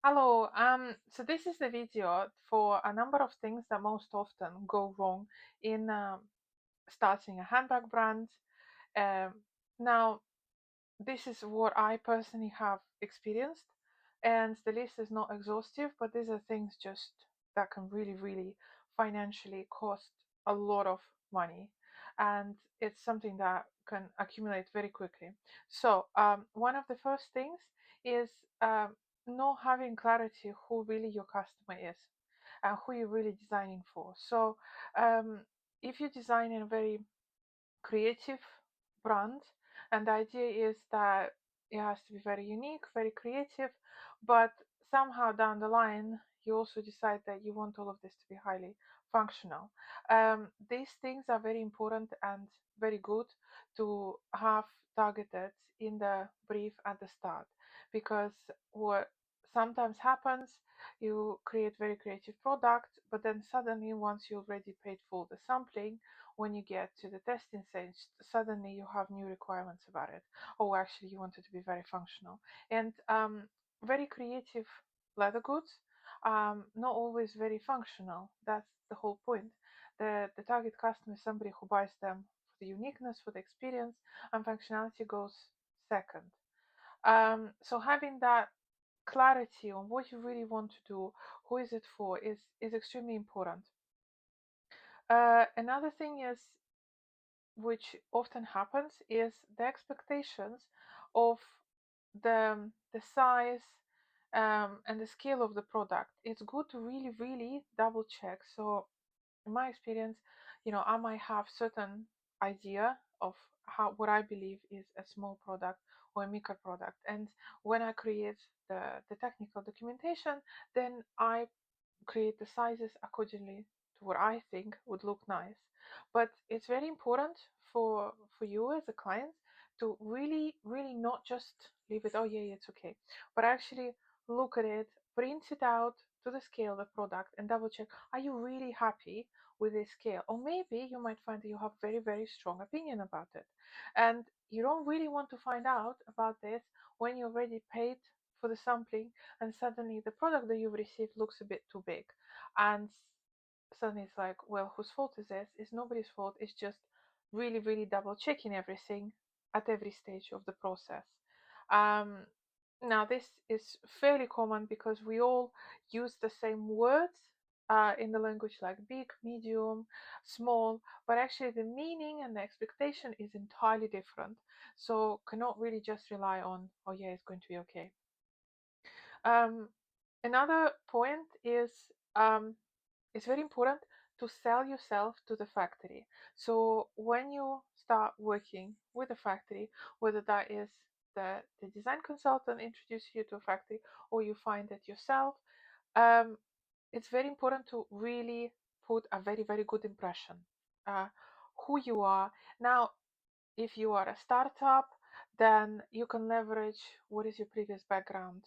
Hello, so this is the video for a number of things that most often go wrong in starting a handbag brand. Um, Now, this is what I personally have experienced, and the list is not exhaustive, but these are things just that can really, really financially cost a lot of money, and it's something that can accumulate very quickly. So, one of the first things is not having clarity who really your customer is and who you're really designing for. So, um, if you design in a very creative brand, and the idea is that it has to be very unique, very creative, but somehow down the line you also decide that you want all of this to be highly functional. These things are very important and very good to have targeted in the brief at the start, because what sometimes happens, you create very creative product, but then suddenly once you already paid for the sampling, when you get to the testing stage, suddenly you have new requirements about it. Oh, actually, you want it to be very functional and very creative leather goods, not always very functional. That's the whole point. The target customer is somebody who buys them for the uniqueness, for the experience, and functionality goes second. So having that clarity on what you really want to do, who is it for, is extremely important. Another thing is, which often happens, is the expectations of the size and the scale of the product. It's good to really really double check. So in my experience, I might have certain idea of how what I believe is a small product or a micro product, and when I create the technical documentation, then I create the sizes accordingly to what I think would look nice. But it's very important for you as a client to really, really not just leave it, oh yeah, it's okay, but actually look at it, print it out to the scale of the product and double check, are you really happy with this scale? Or maybe you might find that you have very, very strong opinion about it. And you don't really want to find out about this when you already paid for the sampling and suddenly the product that you've received looks a bit too big, and suddenly it's like, well, whose fault is this? It's nobody's fault. It's just really really double checking everything at every stage of the process. um, Now this is fairly common because we all use the same words in the language, like big, medium, small, but actually the meaning and the expectation is entirely different, so cannot really just rely on, oh yeah, it's going to be okay. um, Another point is, it's very important to sell yourself to the factory. So when you start working with a factory, whether that is the design consultant introduce you to a factory or you find it yourself, um, it's very important to really put a very, very good impression. Uh, who you are. Now, if you are a startup, then you can leverage what is your previous background.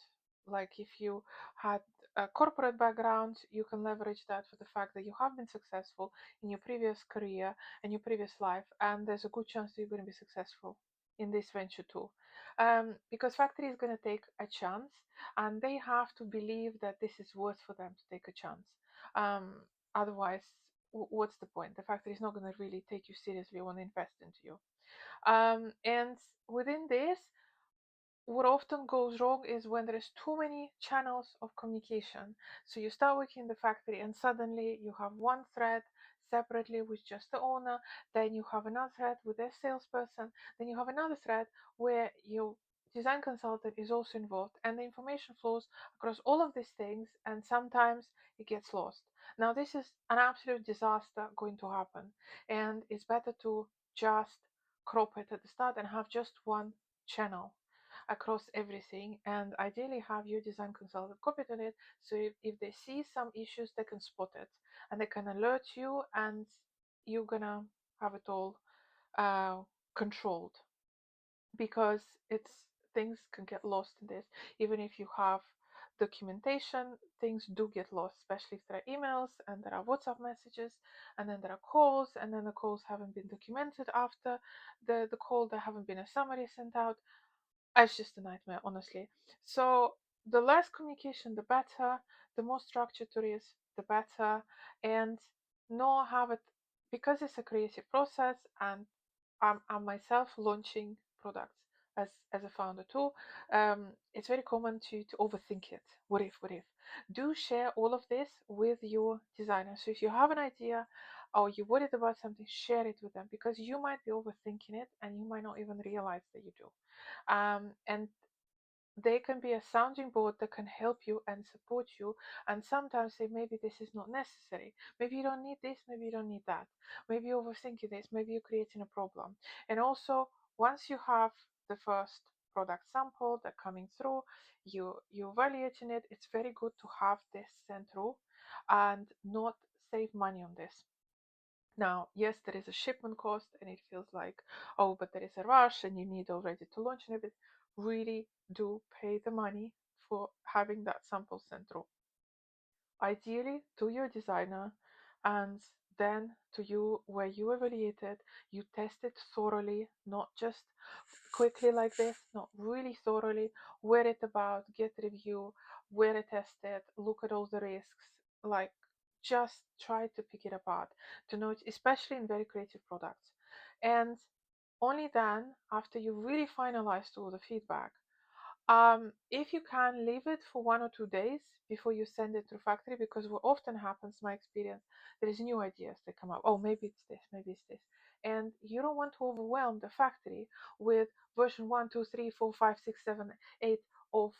Like if you had a corporate background, you can leverage that for the fact that you have been successful in your previous career and your previous life, and there's a good chance that you're going to be successful in this venture too. Because factory is going to take a chance, and they have to believe that this is worth for them to take a chance. Um, Otherwise, what's the point? The factory is not going to really take you seriously or want to invest into you. And within this, what often goes wrong is when there is too many channels of communication. So you start working in the factory and suddenly you have one thread separately with just the owner, then you have another thread with their salesperson, then you have another thread where your design consultant is also involved, and the information flows across all of these things, and sometimes it gets lost. Now this is an absolute disaster going to happen, and it's better to just crop it at the start and have just one channel across everything, and ideally have your design consultant copied on it, so if they see some issues they can spot it and they can alert you, and you're gonna have it all uh, controlled, because it's things can get lost in this. Even if you have documentation, things do get lost, especially if there are emails and there are WhatsApp messages and then there are calls, and then the calls haven't been documented after the call, there haven't been a summary sent out. It's just a nightmare, honestly. So the less communication, the better. The more structured it is, the better. And not have it, because it's a creative process, and I'm myself launching products as a founder too. It's very common to overthink it. What if? What if? Do share all of this with your designer. So if you have an idea or you're worried about something, share it with them, because you might be overthinking it and you might not even realize that you do. And they can be a sounding board that can help you and support you, and sometimes say maybe this is not necessary, maybe you don't need this, maybe you don't need that, maybe you're overthinking this, maybe you're creating a problem. And also, once you have the first product sample that coming through, you're evaluating it, it's very good to have this sent through and not save money on this. Now, yes, there is a shipment cost and it feels like, oh, but there is a rush and you need already to launch and everything. Really do pay the money for having that sample sent through. Ideally, to your designer, and then to you where you evaluate it, you test it thoroughly, not just quickly like this, not really thoroughly, wear it about, get review, wear it, test it, look at all the risks, like just try to pick it apart to know, especially in very creative products. And only then, after you really finalized all the feedback, if you can, leave it for 1 or 2 days before you send it to factory, because what often happens, my experience, there is new ideas that come up. Oh, maybe it's this, maybe it's this, and you don't want to overwhelm the factory with version 1, 2, 3, 4, 5, 6, 7, 8 of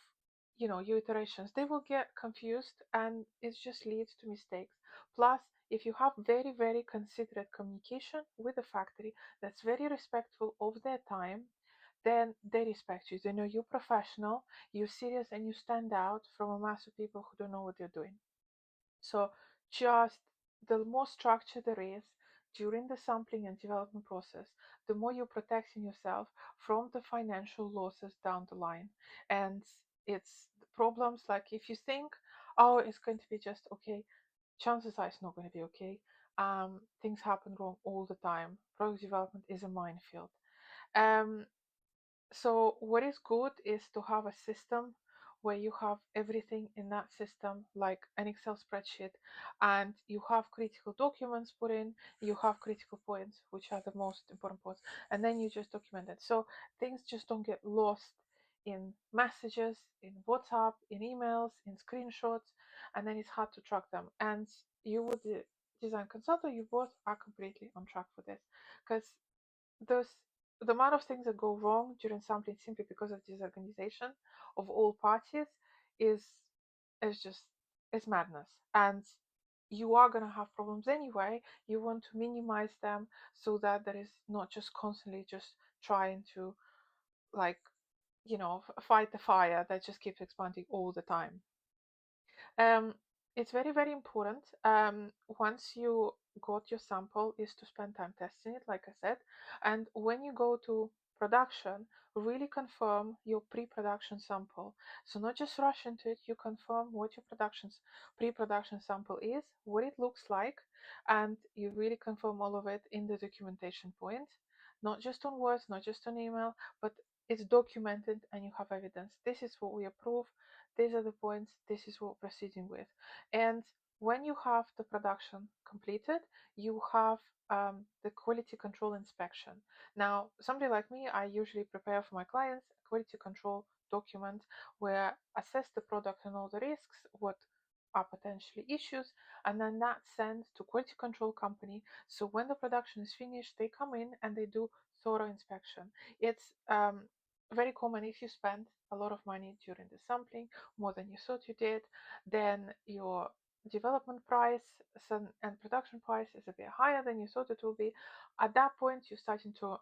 your iterations. They will get confused, and it just leads to mistakes. Plus, if you have very very considerate communication with the factory that's very respectful of their time, then they respect you. They know you're professional, you're serious, and you stand out from a mass of people who don't know what they're doing. So, just the more structure there is during the sampling and development process, the more you're protecting yourself from the financial losses down the line. And it's problems like, if you think, oh, it's going to be just okay, chances are it's not going to be okay. Things happen wrong all the time. Product development is a minefield. Um, so what is good is to have a system where you have everything in that system, like an Excel spreadsheet, and you have critical documents put in, you have critical points, which are the most important points, and then you just document it. So things just don't get lost in messages, in WhatsApp, in emails, in screenshots, and then it's hard to track them. And you would design consultant, you both are completely on track for this, because those the amount of things that go wrong during sampling simply because of disorganization of all parties is is just is madness. And you are going to have problems anyway. You want to minimize them so that there is not just constantly just trying to, like, fight the fire that just keeps expanding all the time. um, it's very, very important. Once you got your sample, is to spend time testing it, like I said. And when you go to production, really confirm your pre-production sample. So not just rush into it, you confirm what your pre-production sample is, what it looks like, and you really confirm all of it in the documentation point. Not just on words, not just on email, but it's documented and you have evidence. This is what we approve, these are the points, this is what we're proceeding with. And when you have the production completed, you have the quality control inspection. Now, somebody like me, I usually prepare for my clients a quality control document where I assess the product and all the risks, what are potentially issues, and then that's sent to quality control company. So when the production is finished, they come in and they do thorough inspection. It's very common, if you spend a lot of money during the sampling, more than you thought you did, then your development price and production price is a bit higher than you thought it will be. At that point, you're starting to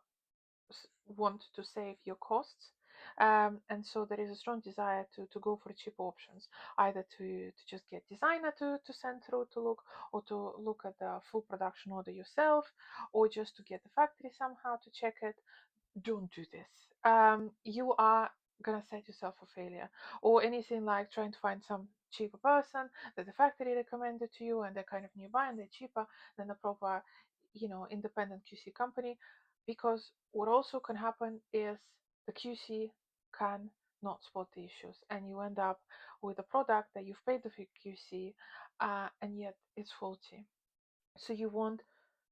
want to save your costs. And so there is a strong desire to go for cheaper options, either to just get designer to send through to look, or to look at the full production order yourself, or just to get the factory somehow to check it. Don't do this. You are gonna set yourself for failure. Or anything like trying to find some cheaper person that the factory recommended to you and they're kind of nearby and they're cheaper than the proper, independent QC company. Because what also can happen is the QC can not spot the issues, and you end up with a product that you've paid the QC, and yet it's faulty. So you want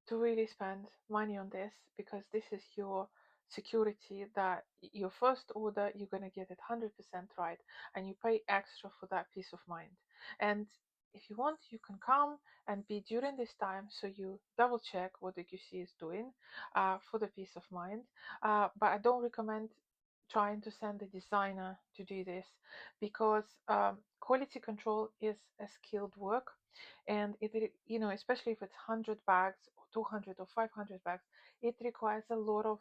to really spend money on this, because this is your security that your first order you're going to get it 100% right, and you pay extra for that peace of mind. And if you want, you can come and be during this time, so you double check what the QC is doing, for the peace of mind. But I don't recommend trying to send the designer to do this, because quality control is a skilled work, and especially if it's 100 bags or 200 or 500 bags, it requires a lot of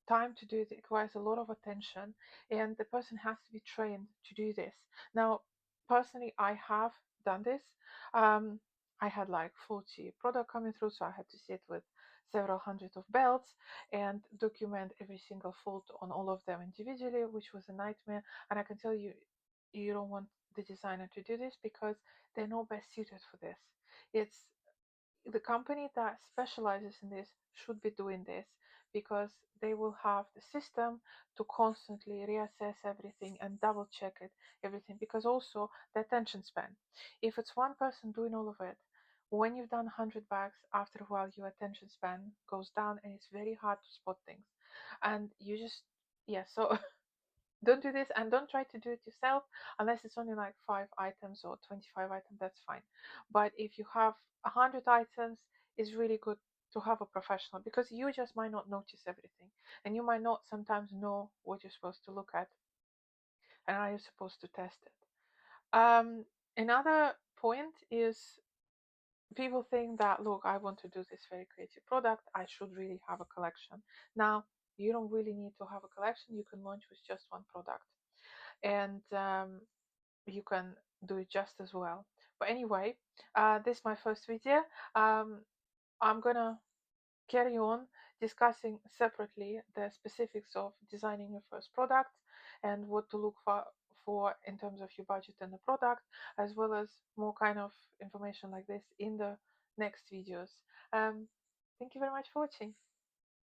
time to do it. It requires a lot of attention, and the person has to be trained to do this. Now, personally, I have done this. I had like 40 product coming through, so I had to sit with several hundred of belts and document every single fault on all of them individually, which was a nightmare. And I can tell you, you don't want the designer to do this, because they're not best suited for this. It's the company that specializes in this should be doing this, because they will have the system to constantly reassess everything and double check it, everything. Because also the attention span, if it's one person doing all of it, when you've done 100 bags, after a while your attention span goes down, and it's very hard to spot things. And you just, yeah, so don't do this, and don't try to do it yourself unless it's only like 5 items or 25 items. That's fine. But if you have 100 items, it's really good to have a professional, because you just might not notice everything, and you might not sometimes know what you're supposed to look at and how you're supposed to test it. Another point is, people think that, look, I want to do this very creative product, I should really have a collection. Now, you don't really need to have a collection. You can launch with just one product, and you can do it just as well. But anyway, this is my first video. I'm gonna carry on discussing separately the specifics of designing your first product, and what to look for in terms of your budget and the product, as well as more kind of information like this in the next videos. Thank you very much for watching.